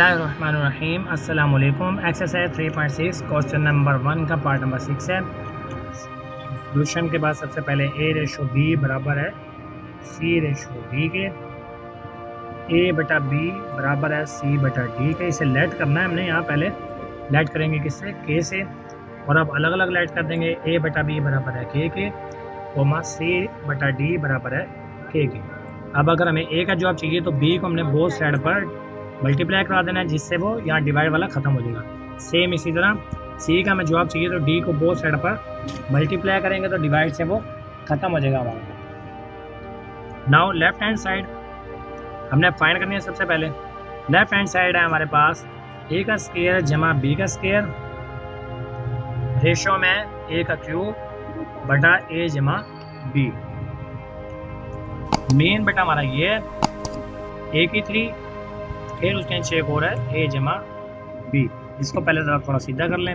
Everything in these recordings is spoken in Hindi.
बिस्मिल्लाहिर्रहमानिर्रहीम। अस्सलाम वालेकुम। एक्सरसाइज 3.6 क्वेश्चन नंबर 1 का पार्ट नंबर 6 है। सोल्यूशन के बाद सबसे पहले a/b बराबर है c/d के, a/b बराबर है c/d के। इसे लेट करना है हमने, यहाँ पहले लेट करेंगे किससे, k से, और अब अलग अलग लेट कर देंगे। a/b बराबर है k के, c/d बराबर है k के। अब अगर हमें a का जवाब चाहिए तो b को हमने बोथ साइड पर मल्टीप्लाई करा देना है, जिससे वो यहाँ डिवाइड वाला ख़त्म हो जाएगा। सेम इसी तरह सी का हमें जवाब चाहिए तो डी को बोथ साइड पर मल्टीप्लाई करेंगे तो डिवाइड से वो ख़त्म हो जाएगा हमारा। नाउ लेफ्ट हैंड साइड हमने फाइंड करनी है। सबसे पहले लेफ्ट हैंड साइड है हमारे पास ए का स्क्वायर जमा बी का स्क्वायर रेशो में ए का क्यूब बटा ए जमा बी। मेन बटा हमारा ये है ए की 3, फिर उसके नीचे एक और है ए जमा बी। इसको पहले ज़रा थोड़ा सीधा कर लें।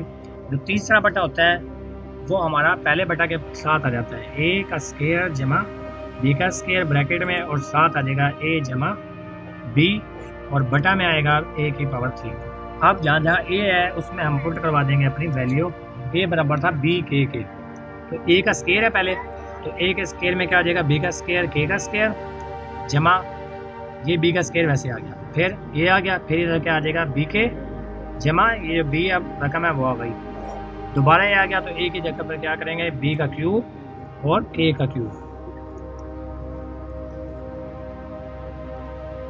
जो तीसरा बटा होता है वो हमारा पहले बटा के साथ आ जाता है, ए का स्क्वायर जमा बी का स्क्वायर ब्रैकेट में, और साथ आ जाएगा ए जमा बी, और बटा में आएगा ए की पावर 3। अब जहाँ जहाँ ए है उसमें हम पुट करवा देंगे अपनी वैल्यू। ए बराबर था बी के, तो ए का स्क्वायर है पहले, तो ए के स्क्वायर में क्या आ जाएगा, बी का स्क्वायर के का स्क्वायर जमा ये बी का स्क्वायर वैसे आ गया, फिर ये आ गया, फिर इधर क्या आ जाएगा बी के जमा ये बी अब रकम है वो आ गई, दोबारा ये आ गया, तो ए की जगह पर क्या करेंगे बी का क्यूब और के का क्यूब।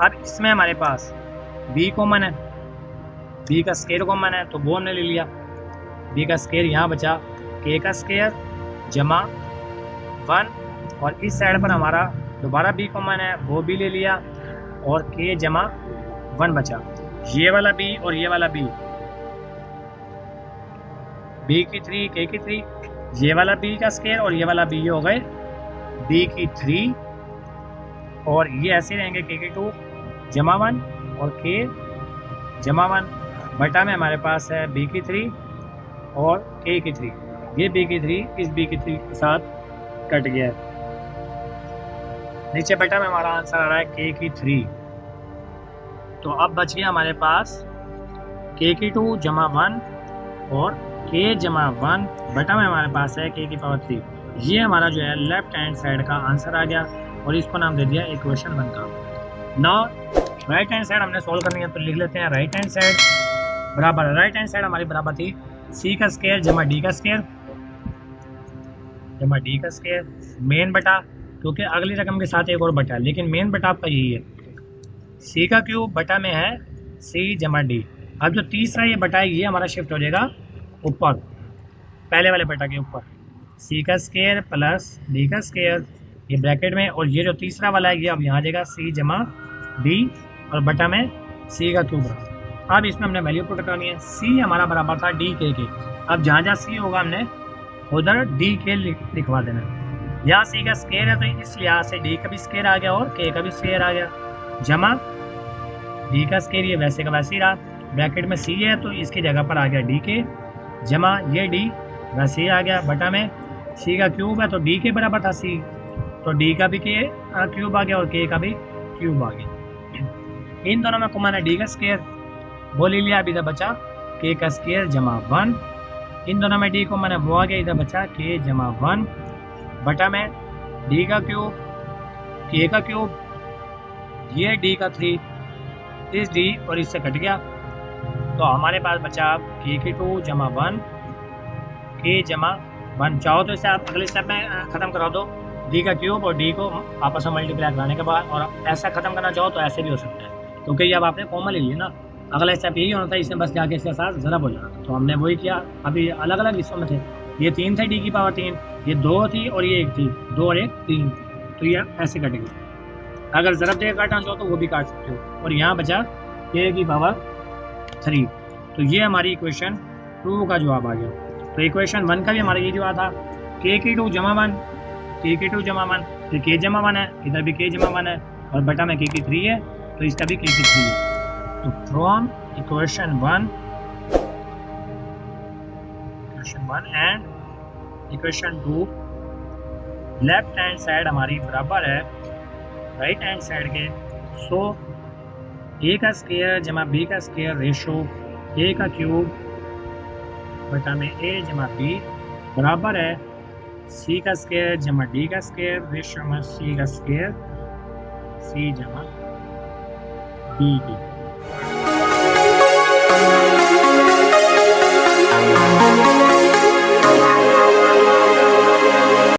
अब इसमें हमारे पास बी कॉमन है, बी का स्क्वायर कॉमन है तो वो हमने ले लिया, बी का स्क्वायर यहाँ बचा, के का स्क्वायर जमा 1, और इस साइड पर हमारा दोबारा बी कॉमन है वो भी ले लिया, और के जमा 1 बचा। ये वाला बी और ये वाला बी, बी की 3 के की 3, ये वाला बी का स्क्वायर और ये वाला बी, ये हो गए बी की 3, और ये ऐसे रहेंगे के की 2 जमा 1 और के जमा 1, बटा में हमारे पास है बी की 3 और के की 3। ये बी की 3 इस बी की 3 के साथ कट गया है। नीचे बटा में हमारा आंसर आ रहा है के की 3। तो अब बच गया हमारे पास के की 2 जमा 1 और के जमा 1, बटा में हमारे पास है के की पावर 3। ये हमारा जो है लेफ्ट हैंड साइड का आंसर आ गया, और इसको नाम दे दिया इक्वेशन 1 का। नाउ राइट हैंड साइड हमने सोल्व करनी है, तो लिख लेते हैं राइट हैंड साइड बराबर, राइट हैंड साइड हमारी बराबर थी सी का स्क्वायर जमा डी का स्क्वायर जमा डी का स्क्वायर, मेन बटा, क्योंकि अगली रकम के साथ एक और बटा है, लेकिन मेन बटा आपका यही है, सी का क्यूब बटा में है सी जमा डी। अब जो तीसरा ये बटा है ये हमारा शिफ्ट हो जाएगा ऊपर, पहले वाले बटा के ऊपर, सी का स्क्वायर प्लस डी का स्क्वायर ये ब्रैकेट में, और ये जो तीसरा वाला है ये अब यहाँ आ जाएगा सी जमा डी, और बटा में सी का क्यूब रहा। अब इसमें हमने वैल्यू पुट करनी है। सी हमारा बराबर था डी के, अब जहाँ जहाँ सी होगा हमने उधर डी के लिखवा देना। यहाँ सी का स्क्वायर है तो इस लिहाज से डी का भी स्क्वायर आ गया और के का भी स्क्वायर आ गया, जमा डी का स्क्वायर ये वैसे का वैसे ही रहा, ब्रैकेट में सी है तो इसकी जगह पर आ गया डी के, जमा ये डी वैसे ही आ गया, बटा में सी का क्यूब है तो डी के बराबर था सी, तो डी का भी के क्यूब आ गया और के का भी क्यूब आ गया। इन दोनों में कॉमन है डी का स्क्वायर, वो ले लिया, अभी इधर बचा के का स्क्वायर जमा 1, इन दोनों में डी कॉमन है वो आ गया, इधर बचा के जमा 1, बटा में डी का क्यूब के का क्यूब, ये डी का 3 इस डी और इससे कट गया, तो हमारे पास बचा के की 2 जमा 1 के जमा 1। चाहो तो इसे आप अगले स्टेप में ख़त्म करा दो, डी का क्यूब और डी को आपस में मल्टीप्लाई कराने के बाद, और ऐसा ख़त्म करना चाहो तो ऐसे भी हो सकता है, क्योंकि ये अब आपने कॉमन ले लिया ना। अगला स्टेप यही होना था, इसने बस जाके इसके साथ ज़रा हो जाना था, तो हमने वही किया। अभी अलग अलग हिस्सों में थे, ये 3 थे डी की पावर 3, ये 2 थी और ये 1 थी, 2 और 1 3, तो ये ऐसे कटेगी। अगर ज़रब देकर काटना चाहो तो वो भी काट सकते हो, और यहाँ बचा के की पावर 3, तो ये हमारी इक्वेशन 2 का जवाब आ गया। तो इक्वेशन 1 का भी हमारा ये जवाब था के की 2 जमा 1, के की 2 जमा 1, फिर के जमा 1 है, इधर भी के जमा 1 है, और बटा में के की 3 है तो इसका भी के की 3 है। तो from equation 1 and equation 2 left hand side हमारी बराबर है राइट हैंड साइड के, सो ए का स्क्वायर जमा बी का स्क्वायर रेशो ए का क्यूब बटा में ए जमा बी बराबर है सी का स्क्वायर जमा डी का स्क्वायर रेशो में सी का स्क्वायर सी जमा डी की।